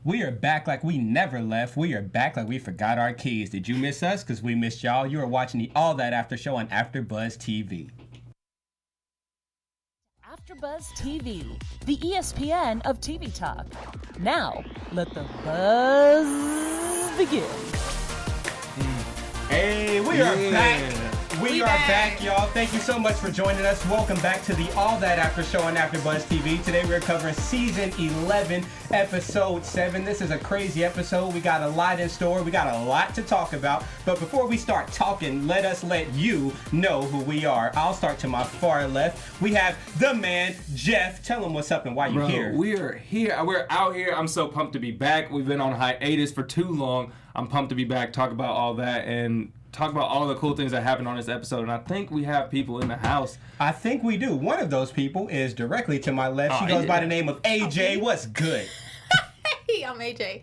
We are back like we never left. We are back like we forgot our keys. Did you miss us? Because we missed y'all. You are watching the All That After Show on AfterBuzz TV. AfterBuzz TV, the ESPN of TV talk. Now, let the buzz begin. Hey, we are back. We are back, y'all. Thank you so much for joining us. Welcome back to the All That After Show on AfterBuzz TV. Today we're covering Season 11, Episode 7. This is a crazy episode. We got a lot in store. We got a lot to talk about. But before we start talking, let us let you know who we are. I'll start to my far left. We have the man, Jeff. Tell him what's up and why you're here. We are here. We're out here. I'm so pumped to be back. We've been on hiatus for too long. I'm pumped to be back, talk about all that, and talk about all the cool things that happened on this episode. And I think we have people in the house. I think we do. One of those people is directly to my left. She goes by the name of AJ. What's good? Hey, I'm AJ.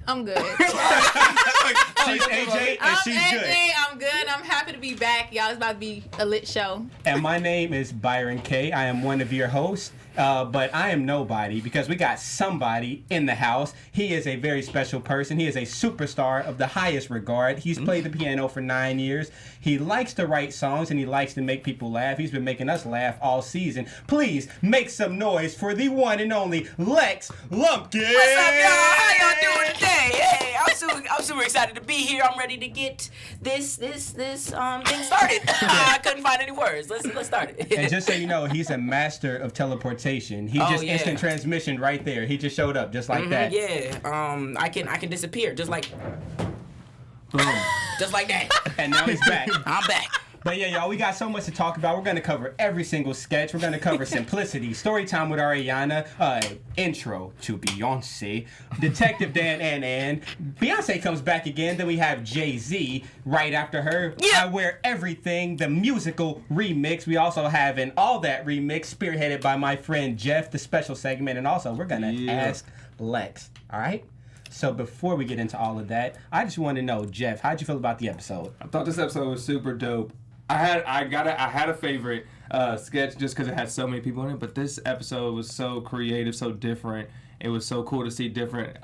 I'm good. She's AJ and she's good. I'm good. I'm happy to be back. Y'all, it's about to be a lit show. And my name is Byron K. I am one of your hosts. But I am nobody because we got somebody in the house. He is a very special person. He is a superstar of the highest regard. He's played the piano for 9 years. He likes to write songs and he likes to make people laugh. He's been making us laugh all season. Please make some noise for the one and only Lex Lumpkin. What's up, y'all? How y'all doing today? Hey, I'm super excited to be here. I'm ready to get this thing started. I couldn't find any words. Let's start it. And just so you know, he's a master of teleportation. He just instant transmission right there. He just showed up just like that. Yeah. I can disappear just like boom. Just like that. And now he's back. I'm back. But yeah, y'all, we got so much to talk about. We're going to cover every single sketch. We're going to cover Simplicity, Story Time with Ariana, Intro to Beyonce, Detective Dan and Beyonce comes back again. Then we have Jay-Z right after her. Yep. I Wear Everything, the musical remix. We also have an All That remix spearheaded by my friend Jeff, the special segment. And also, we're going to ask Lex, all right? So before we get into all of that, I just want to know, Jeff, how'd you feel about the episode? I thought this episode was super dope. I had a favorite sketch just because it had so many people in it, but this episode was so creative, so different. It was so cool to see different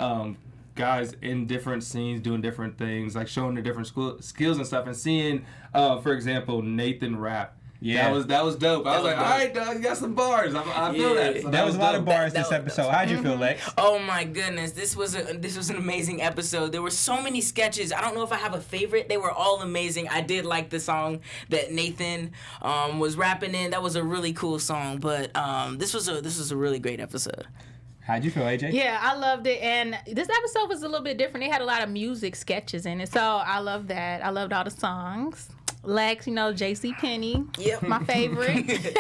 guys in different scenes doing different things, like showing their different skills and stuff, and seeing, for example, Nathan rap. Yeah, that was dope. I was like, all right, dog, you got some bars. I feel that. So that was a lot of bars this episode. How'd you feel, Lex? Oh my goodness, this was an amazing episode. There were so many sketches. I don't know if I have a favorite. They were all amazing. I did like the song that Nathan was rapping in. That was a really cool song. But this was a really great episode. How'd you feel, AJ? Yeah, I loved it. And this episode was a little bit different. They had a lot of music sketches in it. So I loved that. I loved all the songs. Lex, JCPenney. Yep. My favorite.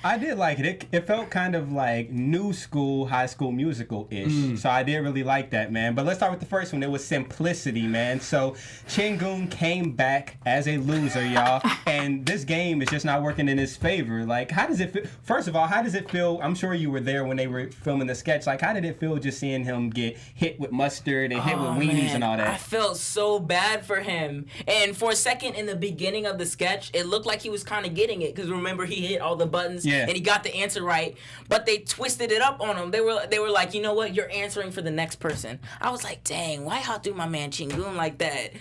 I did like it. It felt kind of like new school, high school musical-ish. So I did really like that, man. But let's start with the first one. It was Simplicity, man. So Chingun came back as a loser, y'all. And this game is just not working in his favor. Like, how does it feel? First of all, how does it feel? I'm sure you were there when they were filming the sketch. Like, how did it feel just seeing him get hit with mustard and hit with weenies and all that? I felt so bad for him. And for a second in the beginning of the sketch, it looked like he was kind of getting it. Because remember, he hit all the buttons. Yeah. And he got the answer right, but they twisted it up on him. They were like, you know what? You're answering for the next person. I was like, dang, why y'all do my man Chingun like that?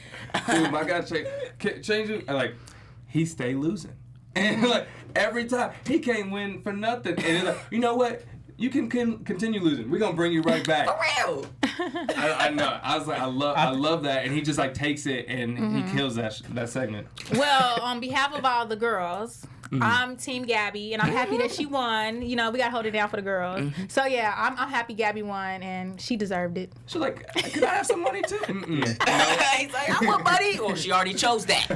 Dude, my God, change it. Like, he stay losing, and like every time he can't win for nothing. And it's like, you know what? You can continue losing. We're gonna bring you right back. For real. I know. I was like, I love that, and he just like takes it and he kills that segment. Well, on behalf of all the girls, I'm Team Gabby, and I'm happy that she won. We gotta hold it down for the girls. So yeah, I'm happy Gabby won, and she deserved it. She's like, could I have some money too? He's like, I want money. Well, she already chose that.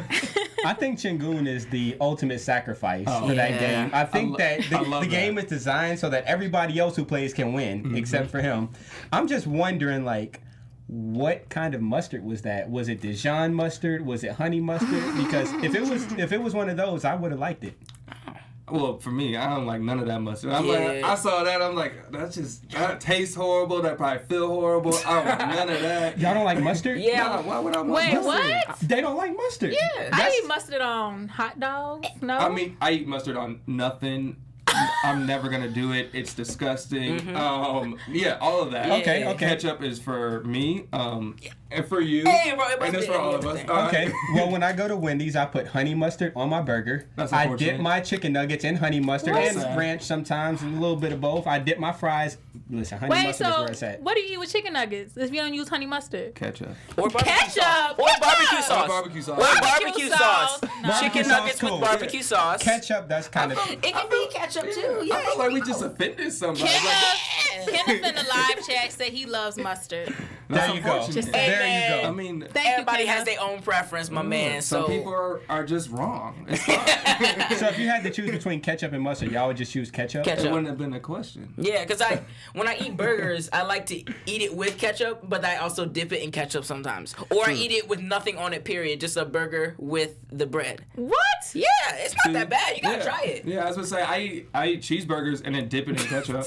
I think Chingun is the ultimate sacrifice for that game. I think that the game is designed so that everybody else who plays can win, except for him. I'm just wondering, like, what kind of mustard was that? Was it Dijon mustard? Was it honey mustard? Because if it was one of those, I would have liked it. Well, for me, I don't like none of that mustard. Like, I saw that, I'm like, that tastes horrible. That probably feel horrible. I don't want none of that. Y'all don't like mustard? Yeah. Nah, why would I want Wait, mustard? what? They don't like mustard. Yeah. I eat mustard on hot dogs. No. I mean, I eat mustard on nothing. I'm never gonna do it. It's disgusting. Yeah, all of that. Okay. Ketchup is for me. And for you. Hey, bro, it must and it's be for all of us. All Okay. right. Well, when I go to Wendy's, I put honey mustard on my burger. That's I unfortunate. dip my chicken nuggets in honey mustard What? and ranch sometimes, and a little bit of both. I dip my fries. Listen, honey Wait, mustard is so where it's at. what do you eat with chicken nuggets if you don't use honey mustard? Ketchup. Or barbecue Ketchup! sauce. Or barbecue sauce. Or barbecue sauce. Or Barbecue barbecue sauce. sauce. No. Chicken Barbecue nuggets sauce, with cool. barbecue sauce. Ketchup, that's kind of. It can be ketchup too. Yeah. I feel like we just offended somebody. Kenneth in the live chat said he loves mustard. There you go. Just There you go. I mean, Thank you, Everybody has Kenneth. their own preference, my man. some So people are just wrong. It's fine. So if you had to choose between ketchup and mustard, y'all would just choose ketchup? Ketchup. It wouldn't have been a question. yeah, because when I eat burgers, I like to eat it with ketchup, but I also dip it in ketchup sometimes. Or I eat it with nothing on it, period. Just a burger with the bread. What? Yeah, it's not that bad. You gotta try it. Yeah, I was gonna say I eat cheeseburgers and then dip it in ketchup.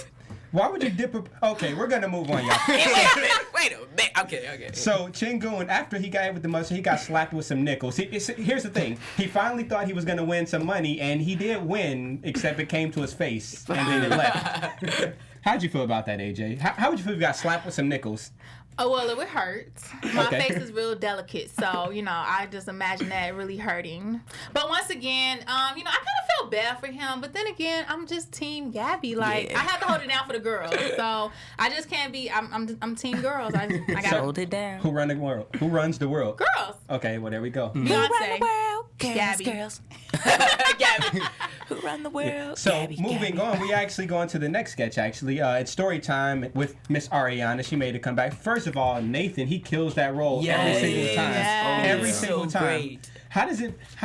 Why would you dip a... Okay, we're going to move on, y'all. Wait a minute. Okay. So Chingoon, after he got hit with the mustard, he got slapped with some nickels. Here's the thing. He finally thought he was going to win some money, and he did win, except it came to his face, and then it left. How'd you feel about that, AJ? How would you feel if you got slapped with some nickels? Oh, well, it would hurt. My Okay. face is real delicate, so, I just imagine that really hurting. But once again, I kind of felt bad for him, but then again, I'm just Team Gabby. Like, Yeah. I have to hold it down for the girls, so I just can't be, I'm Team Girls. I gotta, Hold it down. Who runs the world? girls. Okay, well, there we go. Beyonce. Gabby. Gabby. Girls. Gabby. Who run the world? So Gabby, moving Gabby. on, we actually go into the next sketch. Actually, it's story time with Miss Ariana. She made a comeback. First of all, Nathan, he kills that role every Yes. single time. Yes. Every So single time. great. How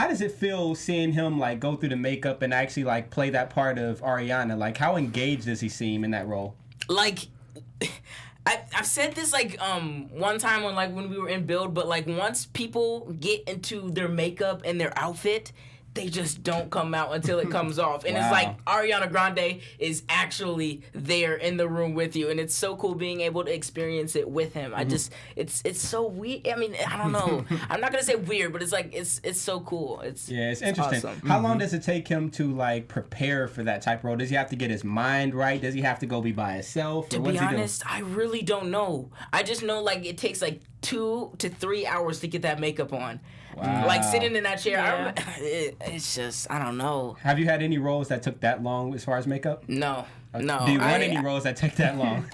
does it feel seeing him like go through the makeup and actually like play that part of Ariana? Like, how engaged does he seem in that role? Like I've said this like one time when we were in build, but like once people get into their makeup and their outfit, they just don't come out until it comes off. And it's Wow. like Ariana Grande is actually there in the room with you, and it's so cool being able to experience it with him. I just it's so weird. I mean, I don't know. I'm not gonna say weird, but it's like it's so cool. It's Interesting. awesome. How long does it take him to like prepare for that type of role? Does he have to get his mind right? Does he have to go be by himself? To be honest, I really don't know. I just know like it takes like 2 to 3 hours to get that makeup on. Wow. Like sitting in that chair, Yeah. it's just I don't know. Have you had any roles that took that long as far as makeup? No. Do you want any roles that take that long?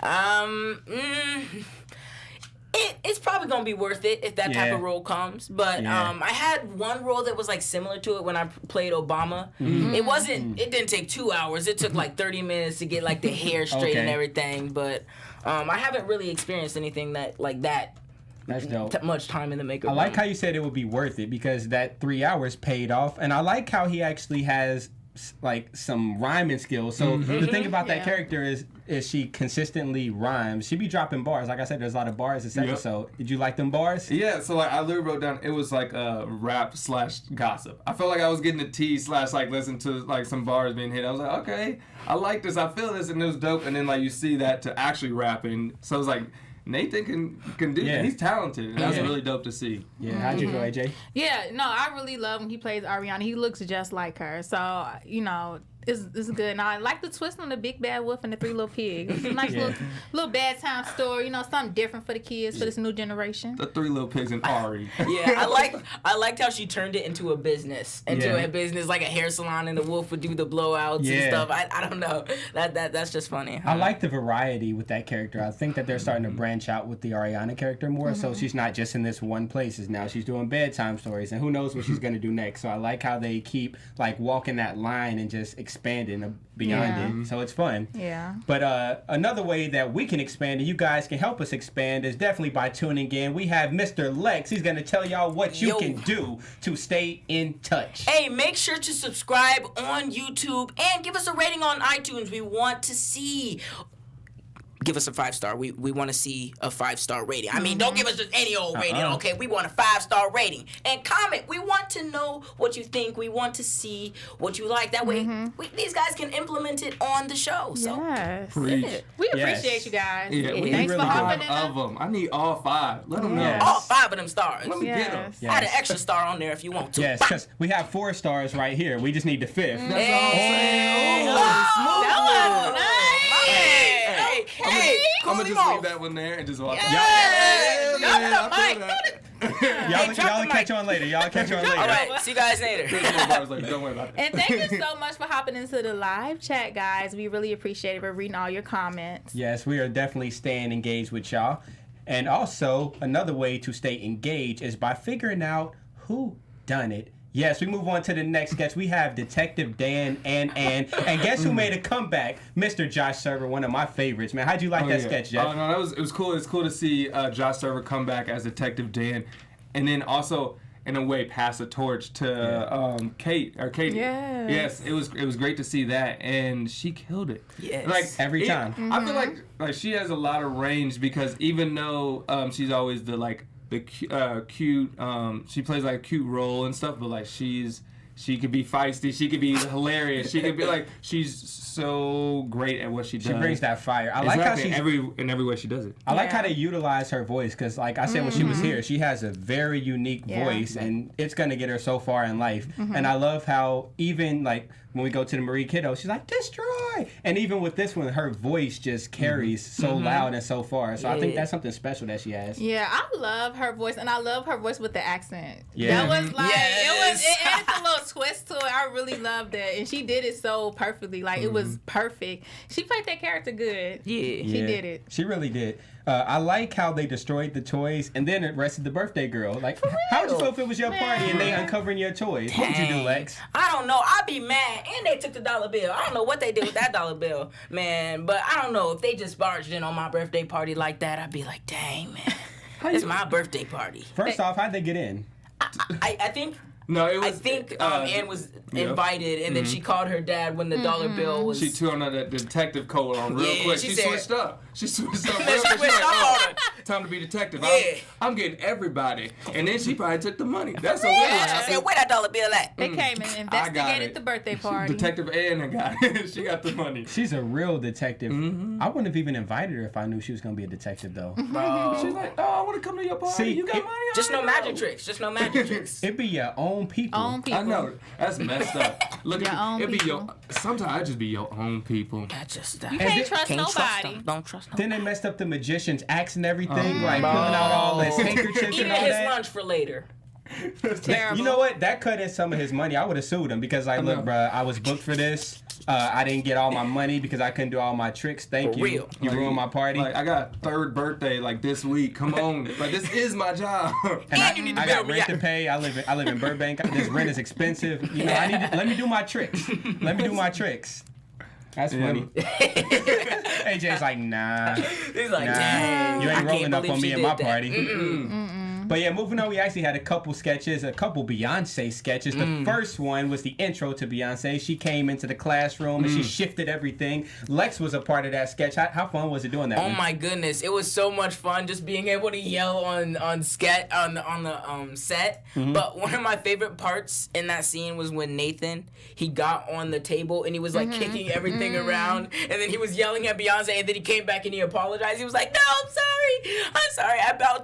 It's probably gonna be worth it if that type Yeah. of role comes. But Yeah. I had one role that was like similar to it when I played Obama. It wasn't. It didn't take 2 hours. It took like 30 minutes to get like the hair straight and Okay. everything. But I haven't really experienced anything that That's dope. much time in the makeup. I like room. how you said it would be worth it because that 3 hours paid off, and I like how he actually has like some rhyming skills. So the thing about that Yeah. character is she consistently rhymes. She be dropping bars. Like I said, there's a lot of bars this Yep. episode. Did you like them bars? Yeah, so like I literally wrote down it was like rap / gossip. I felt like I was getting a tea / like listen to like some bars being hit. I was like, okay, I like this, I feel this, and it was dope. And then like you see that to actually rapping. So it's like Nathan can do Yeah. He's talented. And that's Yeah. really dope to see. Yeah. How'd you feel, AJ? Yeah, no, I really love when he plays Ariana. He looks just like her. So, it's good. And I like the twist on the Big Bad Wolf and the Three Little Pigs. It's a nice little bad time story. Something different for the kids, for this new generation. The 3 Little Pigs and Ari. Yeah, I liked how she turned it into a business, like a hair salon, and the wolf would do the blowouts and Yeah. stuff. I don't know. That's just funny. I like the variety with that character. I think that they're starting to branch out with the Ariana character more. So she's not just in this one place. Now she's doing bedtime stories, and who knows what she's gonna do next. So I like how they keep like walking that line and just expanding beyond it. So it's fun. Yeah. But another way that we can expand, and you guys can help us expand, is definitely by tuning in. We have Mr. Lex. He's gonna tell y'all what you can do to stay in touch. Hey, make sure to subscribe on YouTube and give us a rating on iTunes. We want to see. give us a 5-star. We want to see a 5-star rating. I mean, don't give us just any old rating, okay? We want a 5-star rating. And comment. We want to know what you think. We want to see what you like. That way, these guys can implement it on the show. So, yes. Preach. We appreciate you guys. Yeah, we Thanks need for 5 hopping in. of them. I need all 5. Let them know. Yes. all 5 of them stars. Let me get them. Yes. Add an extra star on there if you want to. Yes, because we have 4 stars right here. We just need the 5th. That's all I'm saying. That was nice. Hey, I'm gonna cool just him leave off. that one there and just walk Y'all catch on later. Y'all catch on later. All right, see you guys later. Don't worry about it. And thank you so much for hopping into the live chat, guys. We really appreciate it. We're reading all your comments. Yes, we are definitely staying engaged with y'all. And also, another way to stay engaged is by figuring out who done it. Yes, we move on to the next sketch. We have Detective Dan and Ann. And guess who made a comeback? Mr. Josh Server, one of my favorites, man. How'd you like that sketch, Jeff? Oh, no, it was cool. It's cool to see Josh Server come back as Detective Dan. And then also, in a way, pass the torch to Katie. Yes. It was great to see that. And she killed it. Yes. Like Every time. I feel like she has a lot of range because even though she's always the cute, she plays like a cute role and stuff, but like she could be feisty, she could be hilarious, she could be like, she's so great at what she does. She brings that fire. I Exactly. like how she's in every way she does it. I like how they utilize her voice because, like I said when she was here, she has a very unique voice, and it's gonna get her so far in life. And I love how even like when we go to the Marie Kiddo, she's like destroy, and even with this one, her voice just carries so loud and so far. So I think that's something special that she has. Yeah, I love her voice, and I love her voice with the accent. Yeah. That was like, Yes. it added a little twist to it. I really loved it, and she did it so perfectly. Like, it was perfect. She played that character good. Yeah. She did it. She really did. I like how they destroyed the toys and then arrested the birthday girl. Like, how would you feel if it was your party and they uncovering your toys? What would you do, Lex? I don't know. I'd be mad. And they took the dollar bill. I don't know what they did with that dollar bill, man. But I don't know. If they just barged in on my birthday party like that, I'd be like, dang, man. It's my birthday party. First off, how'd they get in? I think... No, it was. I think Ann was invited, and then she called her dad when the dollar bill was. She turned on that detective coat on real quick. she She said- switched up. She switched up. She Real quick. switched She's like, up on her. time to be detective. Yeah. I'm getting everybody. And then she probably took the money. That's a Yeah, weird. I said, where that dollar bill at? They came and I got investigated it. the birthday party. Detective Ann got it. She got the money. She's a real detective. I wouldn't have even invited her if I knew she was going to be a detective, though. She's like, oh, I want to come to your party. See, you got it- money? Just no I magic know. tricks. Just no magic tricks. It'd be your own people. Own people. I know. That's messed up. Look, Your own it be your. people. Sometimes I just be your own people. I just You can't trust can't trust nobody. them. Don't trust them. Then they messed up the magician's acts and everything, like pulling out all his handkerchiefs Even and all his that. lunch for later. Terrible. You know what? That cut in some of his money. I would have sued him because, like, look, bruh, I was booked for this. I didn't get all my money because I couldn't do all my tricks. Thank For you. real. You ruined my party. Like, I got third birthday like this week. Come on. Like, this is my job. And you need to I got bail me rent to out. pay. I live in Burbank. This rent is expensive. You know, I need to, let me do my tricks. Let me do my tricks. That's funny. AJ's like, nah. He's like, Nah, dang. you I ain't can't rolling up believe on she me in did my that. party. But yeah, moving on, we actually had a couple sketches, a couple Beyonce sketches. The first one was the intro to Beyonce. She came into the classroom and she shifted everything. Lex was a part of that sketch. How fun was it doing that? Oh one? my goodness, it was so much fun just being able to yell on the set. But one of my favorite parts in that scene was when Nathan, he got on the table and he was like kicking everything around, and then he was yelling at Beyonce, and then he came back and he apologized. He was like, "No, I'm sorry. I bow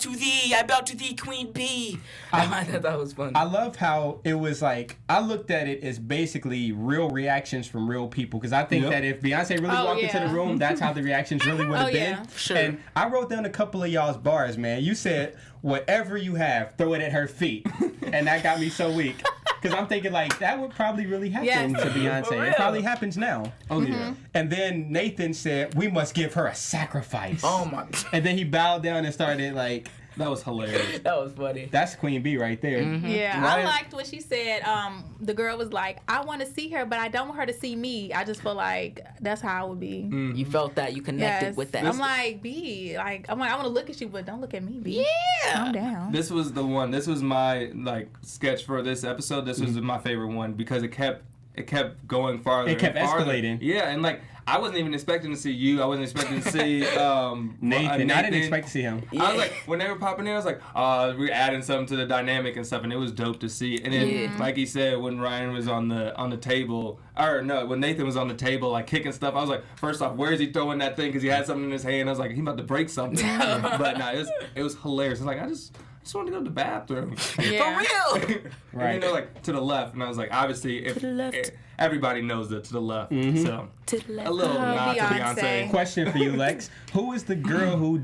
to thee, Queen Bee." I thought that was fun. I love how it was like, I looked at it as basically real reactions from real people. Because I think that if Beyonce really walked into the room, that's how the reactions really would have been. yeah. Sure. And I wrote down a couple of y'all's bars, man. You said, whatever you have, throw it at her feet. And that got me so weak. Because I'm thinking, like, that would probably really happen Yes. to Beyonce. It probably happens now. Oh, yeah. And then Nathan said, we must give her a sacrifice. Oh my, And then he bowed down and started, like, That was hilarious. that was funny. that's Queen Bee right there. Yeah, Right? I liked what she said. The girl was like, I want to see her, but I don't want her to see me. I just feel like that's how I would be. You felt that, you connected Yes. with that. I'm like, B, like, I want to look at you, but don't look at me, B. yeah. Calm down. This was the one. This was my like sketch for this episode. This was my favorite one because it kept it kept going farther. It kept and farther. escalating. Yeah, and like I wasn't even expecting to see you. I wasn't expecting to see Nathan. I didn't expect to see him. I was like, when they were popping in, I was like, we're adding something to the dynamic and stuff, and it was dope to see. And then, like he said, when Ryan was on the table, or no, when Nathan was on the table, like kicking stuff, I was like, first off, where is he throwing that thing? Because he had something in his hand. I was like, he about to break something. But no, it was hilarious. It's like, I just wanted to go to the bathroom. Yeah. For real. Right. And, like to the left, and I was like, obviously, if everybody knows that to the left, so To the left. a little nod to Beyonce. Beyonce. Question for you, Lex. Who is the girl who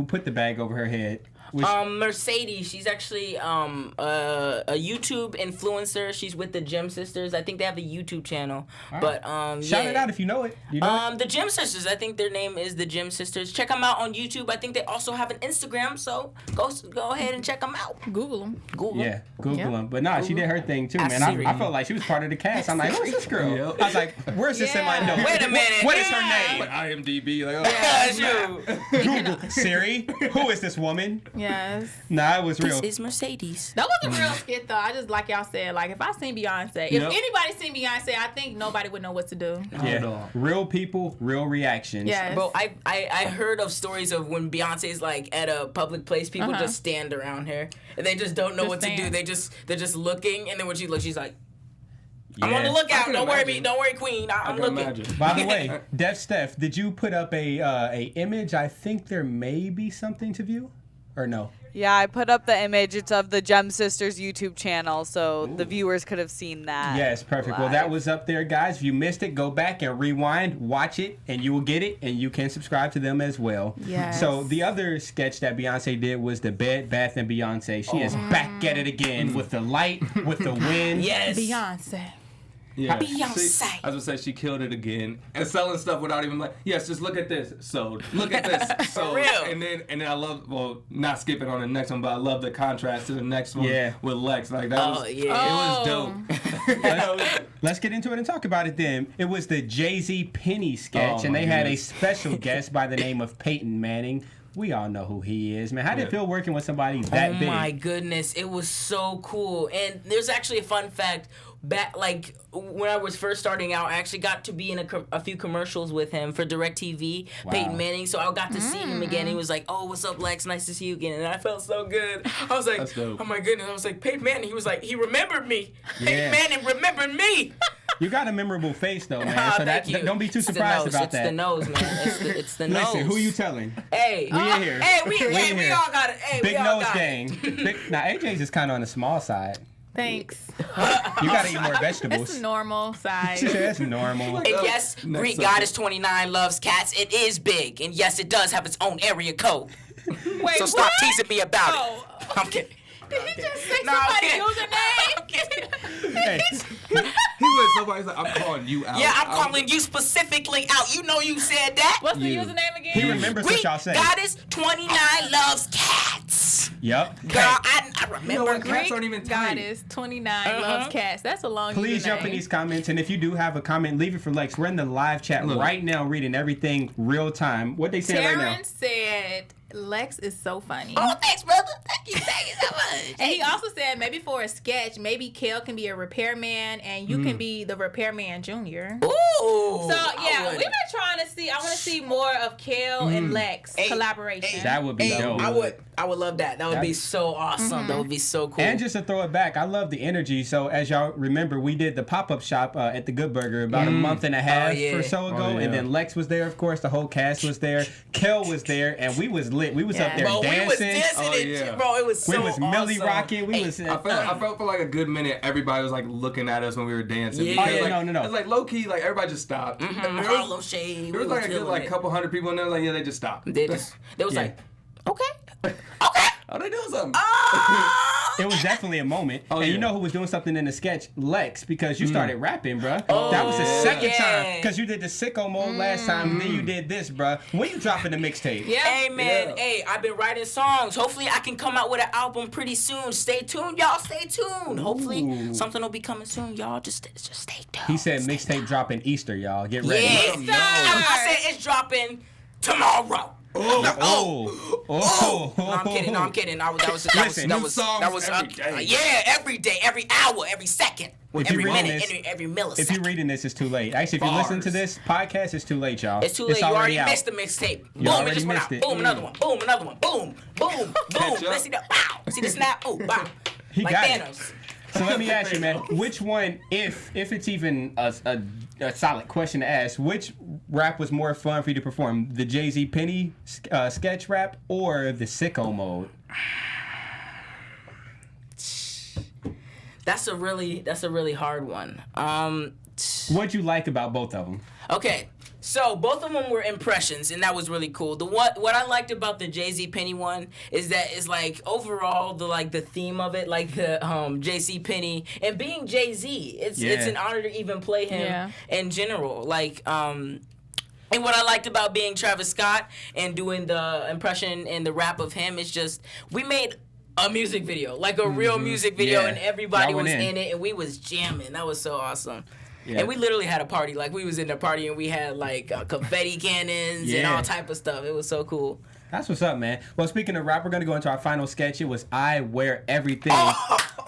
put the bag over her head? Mercedes, she's actually a YouTube influencer. She's with the Gym Sisters. I think they have a YouTube channel. Right. But Shout it out if you know it. You know it? The Gym Sisters. I think their name is the Gym Sisters. Check them out on YouTube. I think they also have an Instagram. So go ahead and check them out. Google them. Google. Yeah, Google Yep. them. But nah, she did her thing too, man. I felt like she was part of the cast. I'm like, who's this girl? Yep. I was like, where's this in my Yeah. notes? Wait a minute. What is her Yeah. Like name? IMDb, like, That's you. Google Siri. Who is this woman? Yes. Nah, it was real. This is Mercedes. That was a real skit, though. I just, like y'all said, like, if I seen Beyonce, if Yep. anybody seen Beyonce, I think nobody would know what to do. Yeah, real people, real reactions. Yes. Bro, I heard of stories of when Beyonce's like at a public place, people just stand around her and they just don't know Just what to do. stand. They're just looking, and then when she looks, she's like, I'm Yeah. on the lookout. can Don't worry, imagine. don't worry, Queen. I'm I can looking. imagine. By the way, Def Steph, did you put up a image? I think there may be something to view, or no? Yeah, I put up the image. It's of the Gem Sisters YouTube channel, so the viewers could have seen that. Yes, perfect. Well, that was up there, guys. If you missed it, go back and rewind, watch it, and you will get it, and you can subscribe to them as well. Yes. So the other sketch that Beyonce did was the Bed, Bath, and Beyonce. She is back at it again with the light, with the wind. Yes. Beyonce. Yeah, Beyonce. I was gonna say she killed it again and selling stuff without even like, yes, just look at this, sold. Look at this, sold. real. And then I love, well, not skipping on the next one, but I love the contrast to the next one with Lex. Like that was, it was dope. Let's get into it and talk about it then. It was the JCPenney sketch, and my they had a goodness. special guest by the name of Peyton Manning. We all know who he is, man. How did it feel working with somebody that big? Oh my goodness, it was so cool. And there's actually a fun fact. Back like when I was first starting out, I actually got to be in a few commercials with him for DirecTV, Peyton Manning. So I got to see him again. He was like, "Oh, what's up, Lex? Nice to see you again." And I felt so good. I was like, That's dope. "Oh my goodness!" I was like, "Peyton Manning." He was like, "He remembered me. Yeah. Peyton Manning remembered me." You got a memorable face, though, man. So Thank you. don't be too It's the surprised nose. about it's that. the nose, man. It's the nose. Listen, who you telling? Hey, We in here. Hey, we in we here. all got it. Hey, Big we all nose got gang. Now AJ's is kind of on the small side. Thanks. You gotta eat more It's vegetables. a normal size. She said that's normal. And yes, Next Greek subject. Goddess 29 loves cats. It is big, and yes, it does have its own area code. Wait, So stop teasing me about Oh. it. I'm kidding. Did he just say No, I'm somebody's kidding. username? Hey, He was somebody's like, I'm calling you out. Yeah, I'm calling you specifically out. You know you said that. What's the You. username again? he remembers what Greek y'all say. Goddess 29 loves cats. Yep. Girl, I remember. You know what? Cats Greek aren't even tight. Goddess 29 loves cats. That's a long Please username. jump in these comments, and if you do have a comment, leave it for Lex. We're in the live chat Look. right now, reading everything real time. What they saying right now? Taryn said Lex is so funny. Oh, thanks, brother. Thank you so much. And he also said maybe for a sketch, maybe Kel can be a repairman and you can be the repairman junior. Ooh. So yeah, I we've been trying to see. I want to see more of Kel and Lex Hey, collaboration. That would be Hey, dope. I would love that. That would be so awesome. That would be so cool. And just to throw it back, I love the energy. So as y'all remember, we did the pop-up shop at the Good Burger about a month and a half yeah. or so ago, Oh, yeah. and then Lex was there, of course. The whole cast was there. Kel was there, and we was lit. We was up Yeah. there bro, we was dancing. dancing Oh, and yeah. shit, bro. It was so We was Millie awesome. rocking. We Hey, was. I felt for like a good minute. Everybody was like looking at us when we were dancing. Yeah. Because, Oh, yeah, like, no. It's like low key, like everybody just stopped. Harlem Shade. There was like a good like couple hundred people in there. Like they just stopped. They was Yeah. like, okay, okay. Oh, they doing something. It was definitely a moment. Oh, and you yeah. know who was doing something in the sketch? Lex, because you started rapping, bruh. That was the second yeah. time. Because you did the sicko mode last time, and then you did this, bruh. When you dropping the mixtape? Yeah. Hey man, Yeah. hey, I've been writing songs. Hopefully I can come out with an album pretty soon. Stay tuned, y'all. Stay tuned. Hopefully Ooh. something will be coming soon, y'all. Just stay tuned. He said mixtape dropping Easter, y'all. Get ready. Yeah, No. I said it's dropping tomorrow. Oh. No, I'm kidding. No, I'm kidding. That was Listen, new songs every day. yeah, every day, every hour, every second. If every you're reading minute, this- every millisecond. If you're reading this, it's too late. Actually, if you're listening to this podcast, it's too late, y'all. It's too late. You already out. missed the mixtape. You Boom, already it just went out. missed it. Boom, another one. Boom, another one. Boom, boom, boom. Catch up. Let's see the bow. See the snap. Oh, bow. He Like got Thanos. it. So let me ask you, man, which one, if it's even a solid question to ask, which rap was more fun for you to perform, the JCPenney sketch rap or the Sicko Mode? That's a really hard one. What'd you like about both of them? Okay, so both of them were impressions, and that was really cool. What I liked about the JCPenney one is that it's like overall the theme of it, like the JCPenney and being Jay-Z. It's an honor to even play him in general. Like and what I liked about being Travis Scott and doing the impression and the rap of him is just we made a music video, like a real music video, and everybody was in it, and we was jamming. That was so awesome. Yeah. And we literally had a party. Like, we was in the party, and we had, like, confetti cannons and all type of stuff. It was so cool. That's what's up, man. Well, speaking of rap, we're going to go into our final sketch. It was I Wear Everything.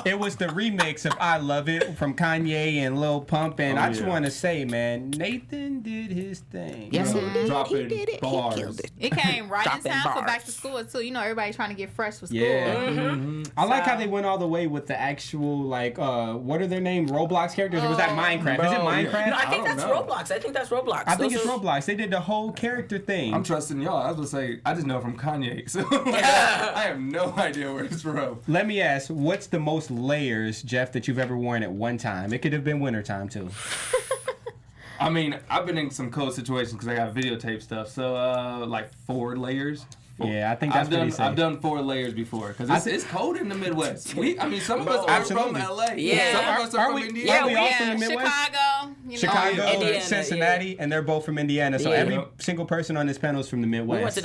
It was the remix of I Love It from Kanye and Lil Pump. And I just want to say, man, Nathan did his thing. Yes, he did. Dropping He did it. bars. He killed it. It came right in Dropping time for bars. back to school, too. You know, everybody trying to get fresh for school. Yeah. I like how they went all the way with the actual, like, what are their names? Roblox characters? Or was that Minecraft? Is it Minecraft? No, I think don't that's know. Roblox. I think that's Roblox. I think Those it's are- Roblox. They did the whole character thing. I'm trusting y'all. I was gonna say I just know from Kanye, so I have no idea where it's from. Let me ask, what's the most layers, Jeff, that you've ever worn at one time? It could have been wintertime, too. I mean, I've been in some cold situations because I got videotape stuff. So like 4 layers. Yeah, I think that's pretty safe. I've done 4 layers before because it's cold in the Midwest. Some of us are Absolutely. from LA. Yeah. Some of us are from we- Indiana. are we all from the Midwest? Chicago. You know. Chicago, Indiana, Cincinnati, and they're both from Indiana. So Yeah. every single person on this panel is from the We Midwest.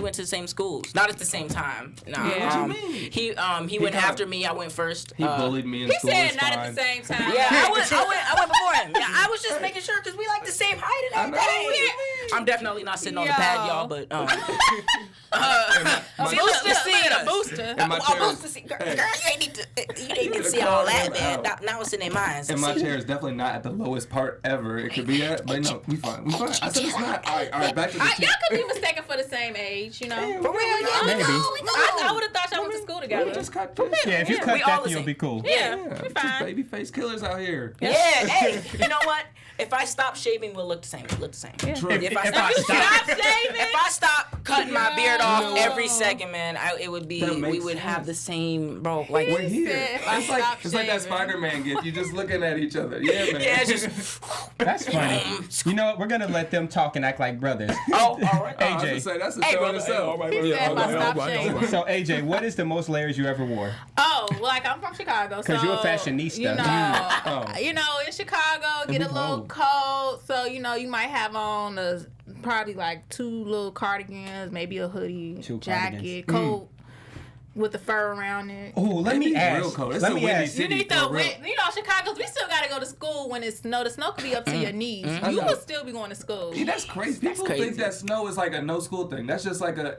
went to the same schools, not at the same time. Nah. Yeah. What you mean? He went kinda- after me. I went first. He bullied me in He school. said it's not fine. at the same time. Yeah, I went before him. Yeah, I was just making sure because we like the same height and everything. I'm definitely not sitting on the pad, y'all, but My- see, look, a booster. And my chair Girl, is- you ain't need to see all that, man. Now it's in their minds. And my See? chair is definitely not at the lowest part ever it could be at, but no, we fine. We fine. I said it's not. All right, back to the Y'all could be mistaken for the same age, you know. For real, yeah. Maybe. I would have thought y'all went to school together. We just cut this. Yeah, if you Yeah, cut we all that, the then you'll same. be cool. Yeah, Yeah, we just fine. baby face killers out here. Yeah, hey, you know what? If I stop shaving, we'll look the same. We'll look the same. True. If I Stop shaving. If I stop cutting my beard off You know every what? second, man, it would be That we makes would have the sense. same, bro. Like, We're here. If I It's like stop that shaving. Spider-Man gift. You just looking at each other. Yeah, man. yeah, it's just. That's funny. You know what? We're going to let them talk and act like brothers. Oh, all right. I was AJ. gonna say that's a Hey, show in brother. itself. He said if I stop shaving. So, AJ, what is the most layers you ever wore? Oh, like I'm from Chicago, so 'Cause you're a fashionista. You know, Oh. you know, in Chicago, get a be little cold, so you know you might have on probably like 2 little cardigans, maybe a hoodie, 2 jacket, cardigans. coat with the fur around it. Oh, let me It's ask. real cold. It's Let a me windy ask. city. You need for the real. you know, Chicago's. We still gotta go to school when it's snow. The snow could be up to your knees. You know. will still be going to school. Yeah, that's crazy. People crazy. think that snow is like a no school thing. That's just like a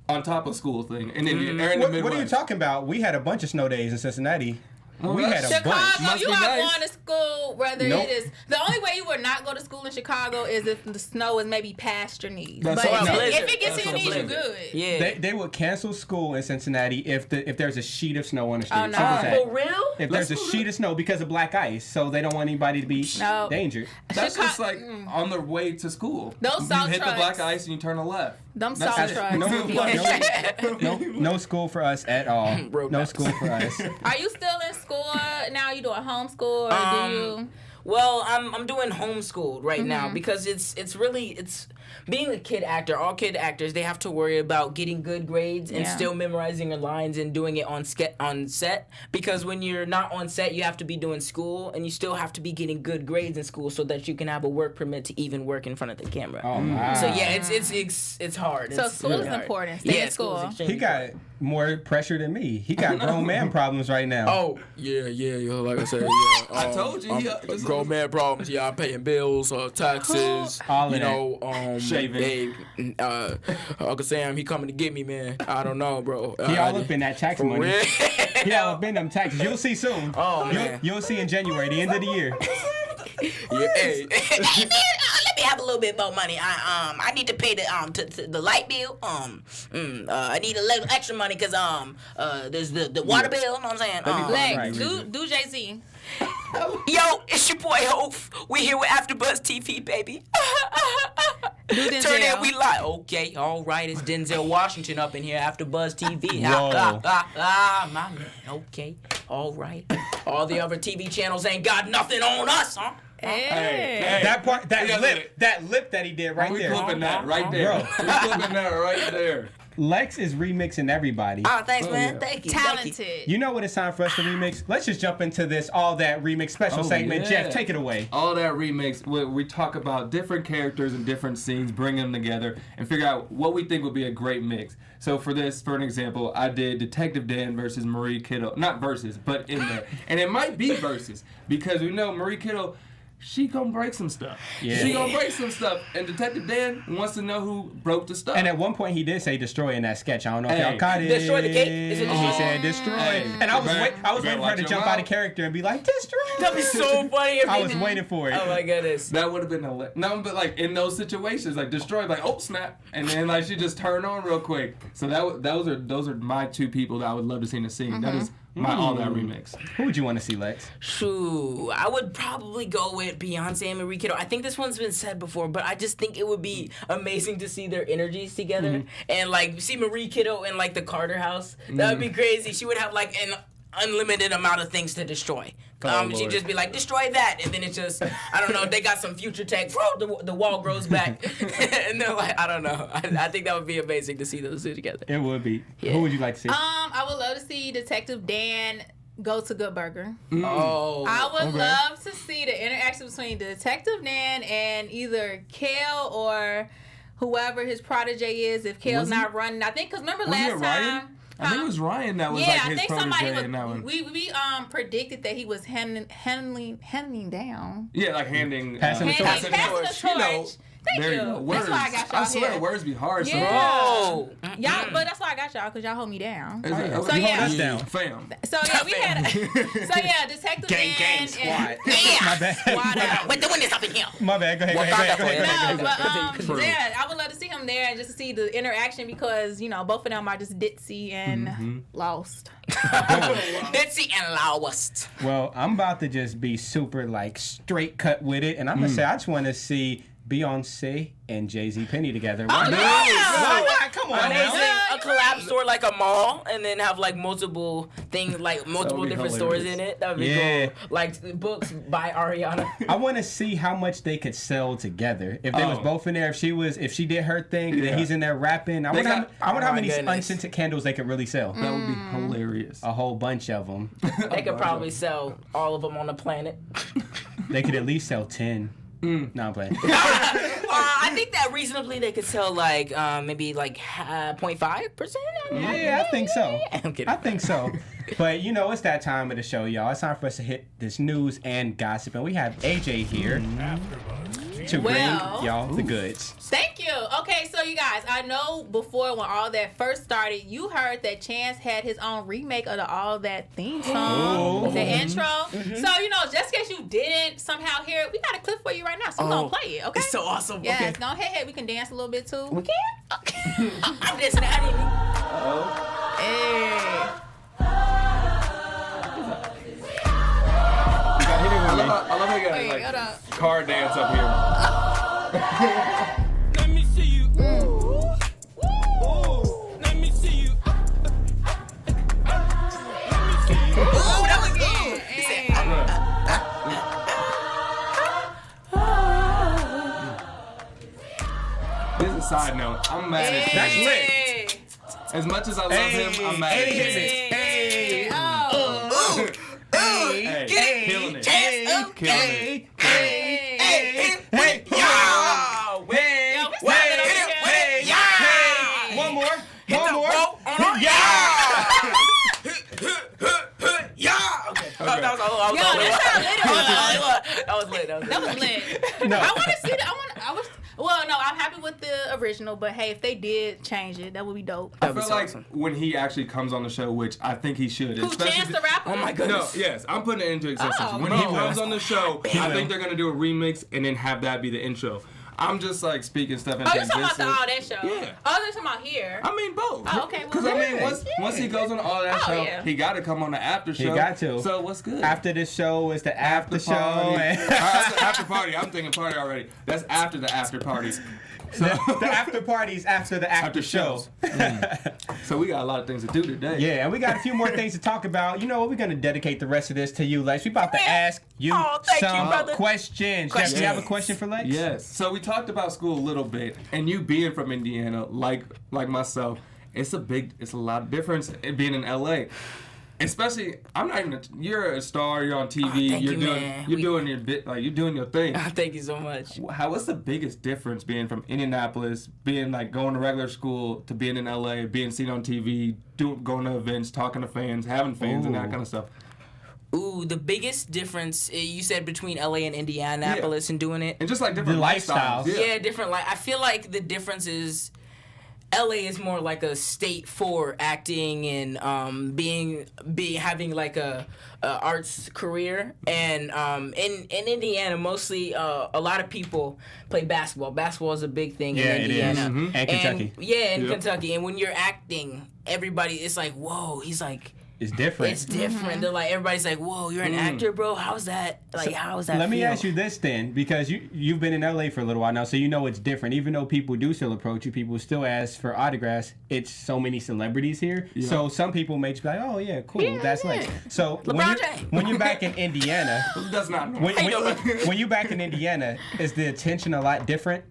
on top of school thing. And then they're in the What Midwest. are you talking about? We had a bunch of snow days in Cincinnati. We had a Chicago, bunch. Must you be are nice. going to school whether Nope. it is the only way you would not go to school in Chicago is if the snow is maybe past your knees. That's But what I'm if saying. it gets That's to your what knees, I'm you're saying. good. Yeah. They would cancel school in Cincinnati if there's a sheet of snow on the street. Oh, no. Simple as that. For real? If there's a Let's- sheet of snow because of black ice, so they don't want anybody to be No. dangered. That's Chicago- just like on the way to school. Those you salt hit trucks. the black ice and you turn a left. Them That's salt it. trucks. No school for us at all. No school for us. Are you still in school now? You doing homeschool or do you? Well, I'm doing homeschooled right now because it's being a kid actor. All kid actors, they have to worry about getting good grades and Yeah. still memorizing your lines and doing it on set. Because when you're not on set, you have to be doing school and you still have to be getting good grades in school so that you can have a work permit to even work in front of the camera. Oh my. So yeah, it's hard. So It's school really is hard. important. Stay Yeah, in school is school. extremely He got more pressure than me. He got grown man problems right now. Oh, yeah, like I said, yeah. I told you, I'm grown man problems. Yeah, I'm paying bills, taxes, All of you know, Shaving. Hey, Uncle Sam, he coming to get me, man. I don't know, bro. He all up in that tax For money. real. Yeah, been them taxes. You'll see soon. Oh, man. You'll see in January, the end of the year. Hey, man, let me have a little bit more money. I need to pay the light bill. I need a little extra money because there's the water bill. You know what I'm saying? Lex, do Jay-Z. Yo, it's your boy Hope. We here with AfterBuzz TV, baby. Turn it, we live. Okay, all right. It's Denzel Washington up in here, AfterBuzz TV. My man. Okay, all right. All the other TV channels ain't got nothing on us, huh? Hey. That part, that lip that he did right We there. clipping that right there. Bro. We clipping that right there. Lex is remixing everybody. Oh, thanks, man. yeah. Thank you. Talented. You know what it's time for us to remix? Let's just jump into this All That Remix special segment. yeah. Jeff, take it away. All That Remix, where we talk about different characters and different scenes, bring them together, and figure out what we think would be a great mix. So for an example, I did Detective Dan versus Marie Kittle. Not versus, but in there. And it might be versus, because we know Marie Kittle, she gonna break some stuff. Yeah. She gonna break some stuff. And Detective Dan wants to know who broke the stuff. And at one point he did say destroy in that sketch. I don't know if y'all caught it. Destroy the cake? Is it He destroy? said destroy. Hey, And I was you better waiting for her watch to your jump mouth. out of character and be like, destroy. That'd be so funny if I he was did. waiting for it. Oh my goodness. That would have been no, but like in those situations, like destroy, like oh snap, and then like she just turned on real quick. So those are my two people that I would love to see in the scene. That is my All That remix. Who would you want to see, Lex? Shoo, I would probably go with Beyonce and Marie Kittle. I think this one's been said before, but I just think it would be amazing to see their energies together and like see Marie Kittle in like the Carter house. That would be crazy. She would have like an unlimited amount of things to destroy. She'd just be like, destroy that, and then it's just, I don't know, they got some future tech, the wall grows back, and they're like, I don't know. I think that would be amazing to see those two together. It would be. Yeah. Who would you like to see? I would love to see Detective Dan go to Good Burger. Oh. I would love to see the interaction between Detective Dan and either Kale or whoever his protege is. If Kale's not running, I think because remember last time. I think it was Ryan that was Yeah, like I his think protege somebody in that one. was. We predicted that he was handing down. Yeah, like handing Passing the torch. Passing the torch. You know, Thank there you. you go. Words. That's why I got y'all I swear, here. words be hard. Yeah. Sometimes. Oh. Y'all, but that's why I got y'all, because y'all hold me down. It's like, So okay, yeah. hold us down. Fam. So yeah, we had Detective Gang, Dan squad. and My bad. Squad out. We're doing this up in here. My bad. Go ahead. No, but yeah, I would love to see him there and just to see the interaction because both of them are just ditzy and lost. Ditzy and lost. Well, I'm about to just be super like straight cut with it, and I'm gonna say I just want to see Beyonce and JCPenney together. Why not? Why not? Come on now. A collab store like a mall, and then have like multiple things, like multiple be different hilarious. stores in it. That'd be Yeah. cool. Like books by Ariana. I want to see how much they could sell together. If they was both in there, if she did her thing, Yeah. then he's in there rapping. I wonder how my many goodness. unscented candles they could really sell. That would be hilarious. A whole bunch of them. They could probably sell all of them on the planet. They could at least sell 10. No, I'm playing. I think that reasonably they could sell like maybe like 0.5%. Yeah, I think so. I'm kidding. I think so. But it's that time of the show, y'all. It's time for us to hit this news and gossip, and we have AJ here to bring y'all the goods. Thank you. Okay, so you guys, I know before when all that first started, you heard that Chance had his own remake of the All That theme song, the intro. So, just in case you didn't somehow hear it, we got a clip for you right now, so we're going to play it, okay? It's so awesome. Yes, Okay. no, hey, we can dance a little bit too. We can? Okay. I'm dancing at it. Hey. I love how you got Wait, like hold up. car dance up here. Let me see you. Let me see you. Oh, that was good. Hey. This is a side note. I'm mad at That's Chance. lit. Hey. As much as I love him, I'm mad at Chance. Hey. Oh. Hey, killing it. Killing it. Hey, Yo, wait. Yo, we started over here. hey, one more. That was lit. That was lit. No. I want to see that. Well, no, I'm happy with the original original, but hey, if they did change it, that would be dope. I feel like when he actually comes on the show, which I think he should. Who, Chance the Rapper? Oh my goodness. No, yes, I'm putting it into existence. When he comes on the show, I think they're gonna do a remix and then have that be the intro. I'm just like speaking stuff into existence. Oh, you talking about the All That show? Yeah. Oh, they're talking about here. I mean both. Oh, okay. Because I mean, once he goes on All That show, he got to come on the after show. He got to. So what's good? After this show is the after show. After party. I'm thinking party already. That's after the after party. So the after parties after the after show. So we got a lot of things to do today. Yeah, and we got a few more things to talk about. You know what? We're going to dedicate the rest of this to you, Lex. We about to ask you some questions. Jeff, do you have a question for Lex? Yes. So we talked about school a little bit, and you being from Indiana, like myself, it's a lot of difference in being in LA. Especially, you're a star, you're on TV, you're doing your bit, like you're doing your thing. Thank you so much. What's the biggest difference being from Indianapolis, being like going to regular school, to being in LA, being seen on TV, going to events, talking to fans, having fans, and that kind of stuff? Ooh, the biggest difference you said between LA and Indianapolis and doing it, and just like different lifestyles. Yeah, different. I feel like the difference is LA is more like a state for acting and having like a arts career, and in Indiana mostly a lot of people play basketball. Basketball is a big thing in Indiana. It is. And Kentucky. Kentucky. And when you're acting, everybody it's like, whoa, he's like. It's different. It's different. They're like, everybody's like, whoa, you're an actor, bro? How's that? Like, how is that Let me ask you this then, because you've been in LA for a little while now, so you know it's different. Even though people do still approach you, people still ask for autographs. It's so many celebrities here. Yeah. So some people may just be like, oh, yeah, cool, that's Lex. So when you're back in Indiana, who does not know? When you're back in Indiana, is the attention a lot different?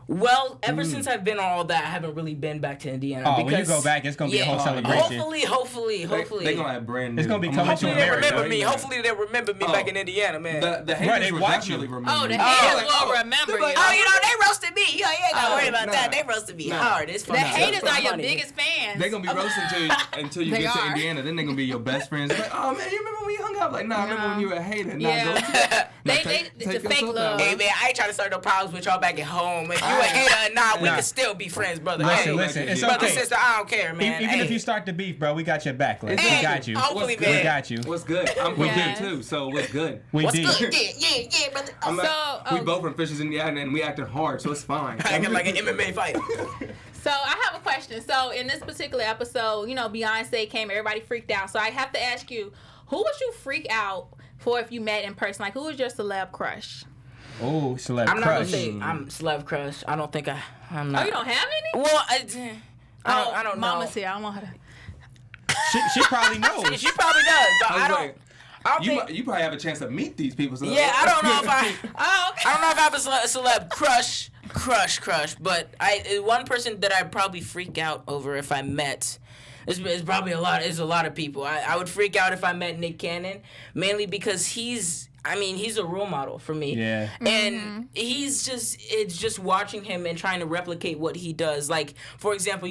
Well, ever since I've been on all that, I haven't really been back to Indiana. Oh, because, when you go back, it's going to be a whole celebration. Hopefully. They're going to have brand new. It's going to be coming to America. Remember me. Hopefully they remember me back in Indiana, man. The haters will definitely remember. Oh, the haters will remember you. They roasted me. You ain't got to worry about that. They roasted me hard. It's fun. The haters are your biggest fans. They're going to be roasting until you get to Indiana. Then they're going to be your best friends. Like, oh, man, you remember when we hung up? Like, nah, I remember when you were a hater. Yeah. It's a fake love. Hey, man, I ain't trying to start no problems with y'all back at home. If you a hater or not, we can still be friends, brother. Listen, it's brother, okay. sister, I don't care, man. Even if you start the beef, bro, we got your back. We got you. Hopefully, man. We got you. What's good? I'm from here too, so what's good? What's good? Yeah, brother. We both from Fishes, Indiana, and we acting hard, so it's fine. Acting like an MMA fight. So I have a question. So in this particular episode, Beyonce came, everybody freaked out. So I have to ask you, who would you freak out for if you met in person? Like, who was your celeb crush? Oh, celeb crush. I'm not gonna say I'm celeb crush. I don't think I'm not. Oh, you don't have any? Well, I don't know. Mama's here. I don't want her to. She probably knows. She probably does, but I don't. You probably have a chance to meet these people. So yeah, I don't know if I don't know if I have a celeb crush, but one person that I'd probably freak out over if I met. It's probably a lot. It's a lot of people. I would freak out if I met Nick Cannon, mainly because he's a role model for me. Yeah. And it's just watching him and trying to replicate what he does. Like, for example,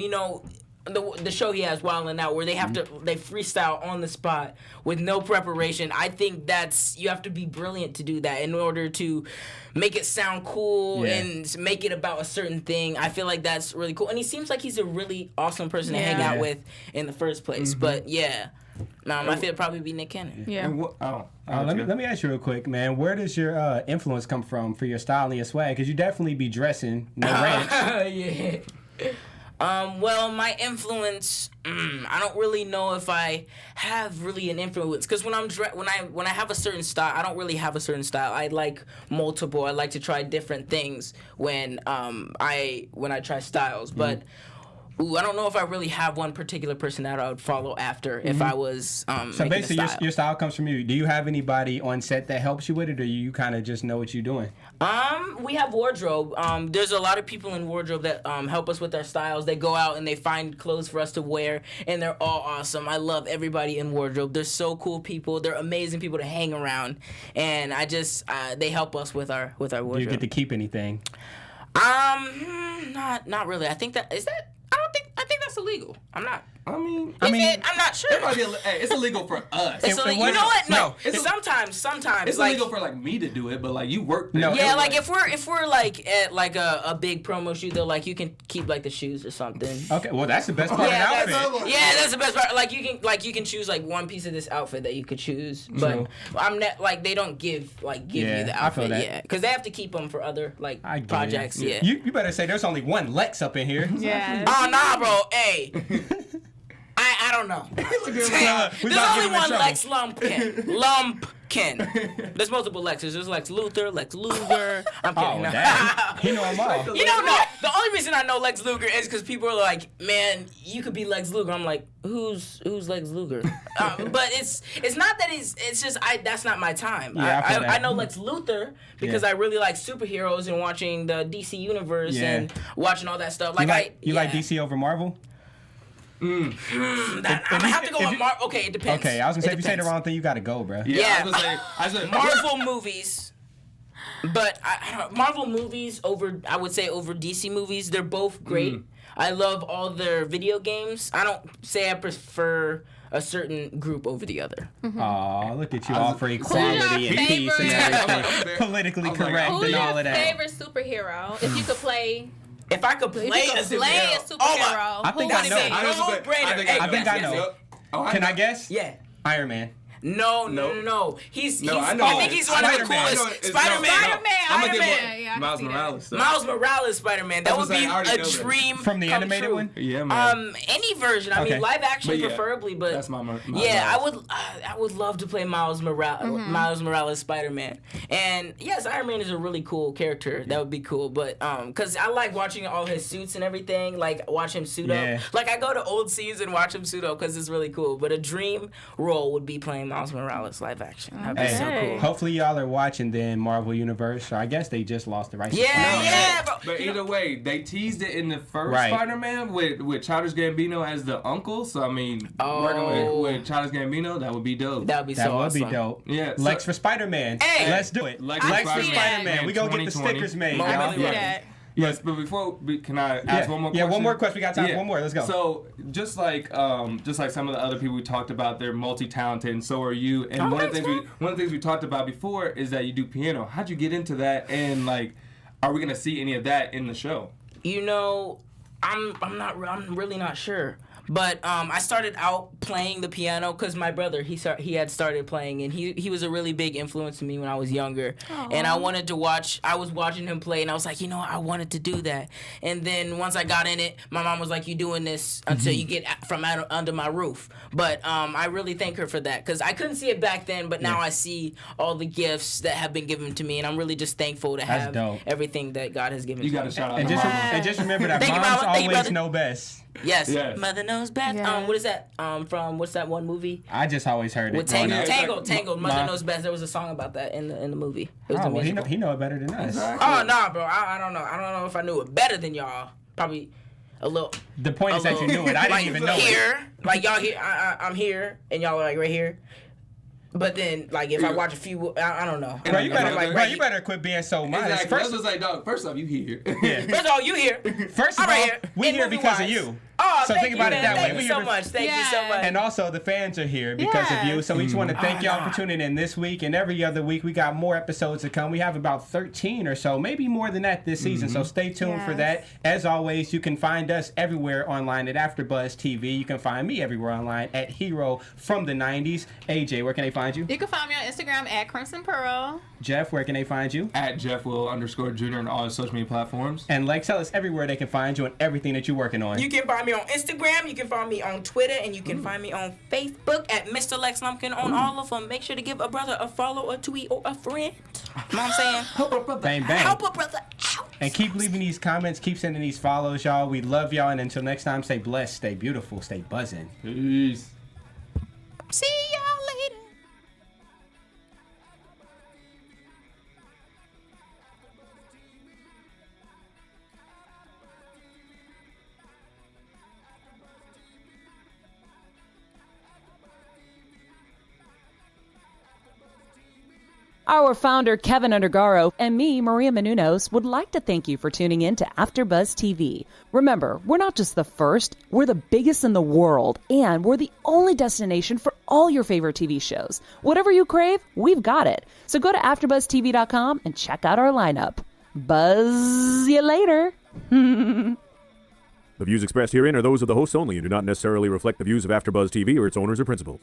the show he has, Wild 'N Out, where they freestyle on the spot with no preparation. I think you have to be brilliant to do that in order to make it sound cool and make it about a certain thing. I feel like that's really cool. And he seems like he's a really awesome person to hang out with in the first place. But yeah. I feel it'd probably be Nick Cannon. Yeah. Let me ask you real quick, man. Where does your influence come from for your style and your swag? Because you definitely be dressing no ranch. Yeah. Well, my influence, I don't really know if I have really an influence, because when I have a certain style, I don't really have a certain style. I like multiple. I like to try different things when I try styles, but. I don't know if I really have one particular person that I would follow after if I was So basically, your style comes from you. Do you have anybody on set that helps you with it, or you kind of just know what you're doing? We have wardrobe. There's a lot of people in wardrobe that help us with our styles. They go out and they find clothes for us to wear, and they're all awesome. I love everybody in wardrobe. They're so cool people. They're amazing people to hang around, and they help us with our wardrobe. Do you get to keep anything? Not really. I think that's illegal. I'm not. I mean, I'm not sure. It might be it's illegal for us. It's illegal. You know what? No. Sometimes it's like, illegal for like me to do it, but like you work there. No. Yeah, like if we're like at like a big promo shoot, though, like you can keep like the shoes or something. Okay, well that's the best part of the outfit. That's the best part. Like you can choose like one piece of this outfit that you could choose, but I'm not like they don't give you the outfit, because they have to keep them for other like projects. Yeah. You better say there's only one Lex up in here. Yeah. Oh nah, bro. Hey. I don't know. There's only one Lex Lumpkin. There's multiple Lexes. There's Lex Luthor, Lex Luger. I'm kidding. Oh, damn. He know them all. You don't know. The only reason I know Lex Luger is because people are like, man, you could be Lex Luger. I'm like, who's Lex Luger? But it's not that it's just that's not my time. Yeah, I know Lex Luthor because I really like superheroes and watching the DC universe and watching all that stuff. Like you like DC over Marvel? I'm gonna have to go with Marvel. Okay, it depends. Okay, I was gonna say if you say the wrong thing, you gotta go, bro. Yeah, I was gonna say Marvel movies. But I don't know, Marvel movies I would say over DC movies. They're both great. I love all their video games. I don't say I prefer a certain group over the other. Aw, look at you all for equality and peace and everything. Politically correct and all of that. Who's your favorite superhero? If you could play... If I could play a superhero, I think I know. I think I know. Can I guess? Yeah. Iron Man. No. He's I think he's one of the coolest. Spider-Man. I'm gonna give Miles Morales. Miles Morales Spider-Man. That would be a dream from the animated one. Yeah, man. Any version. I mean, live action preferably, but that's my I would love to play Miles Morales Spider-Man. And yes, Iron Man is a really cool character. That would be cool, but because I like watching all his suits and everything, like watch him suit up. Like I go to old scenes and watch him suit up because it's really cool. But a dream role would be playing Miles Morales live action. That'd be so cool. Hopefully y'all are watching then Marvel Universe. So I guess they just lost the rights. But either way, they teased it in the first Spider-Man with Childish Gambino as the uncle. So I mean, working with Childish Gambino, that would be dope. That would be so awesome. That would be dope. Yeah. Lex for Spider-Man. Hey, let's do it. Lex for Spider-Man. We gonna get the stickers made. Yes, but can I ask one more question? Yeah, one more question. We got time for one more. Let's go. So just like some of the other people we talked about, they're multi-talented, and so are you. And one of the things we talked about before is that you do piano. How'd you get into that? And like, are we gonna see any of that in the show? You know, I'm really not sure. But I started out playing the piano because my brother he had started playing, and he was a really big influence to me when I was younger. Aww. And I wanted to watch. I was watching him play, and I was like, I wanted to do that. And then once I got in it, my mom was like, "You doing this until you get from under my roof." But I really thank her for that because I couldn't see it back then, but now I see all the gifts that have been given to me, and I'm really just thankful to have everything that God has given. You got to shout out. And just remember that moms always know best. Yes. Mother knows best. What is that? From what's that one movie? I just always heard it. With Tangled. Mother knows best. There was a song about that in the movie. It was well, he know it better than us. Exactly. Oh nah, bro. I don't know. I don't know if I knew it better than y'all. Probably a little. The point is that you knew it. I didn't even know it. Like y'all here, I'm here, and y'all are like right here. But then, like, if I watch a few, I don't know. Bro, you better quit being so modest. Exactly. First, was like, dog. First off, you here. First of all, you here. First of all, we here because of you. Oh, so think about it that way. Thank you so much. Thank you so much. And also, the fans are here because of you. So we just want to thank y'all for tuning in this week and every other week. We got more episodes to come. We have about 13 or so, maybe more than that this season. So stay tuned for that. As always, you can find us everywhere online at AfterBuzz TV. You can find me everywhere online at Hero from the 90s. AJ, where can they find you? You can find me on Instagram at Crimson Pearl. Jeff, where can they find you? At JeffWill_Jr. on all his social media platforms. And Lex, tell us everywhere they can find you and everything that you're working on. You can find me on Instagram, you can find me on Twitter, and you can find me on Facebook at Mr. Lex Lumpkin on all of them. Make sure to give a brother a follow, a tweet, or a friend. You know what I'm saying? Help a brother. Bang, bang. Help a brother. And keep leaving these comments, keep sending these follows, y'all. We love y'all, and until next time, stay blessed, stay beautiful, stay buzzing. Peace. See y'all later. Our founder, Keven Undergaro, and me, Maria Menounos, would like to thank you for tuning in to AfterBuzz TV. Remember, we're not just the first, we're the biggest in the world, and we're the only destination for all your favorite TV shows. Whatever you crave, we've got it. So go to AfterBuzzTV.com and check out our lineup. Buzz you later. The views expressed herein are those of the hosts only and do not necessarily reflect the views of AfterBuzz TV or its owners or principals.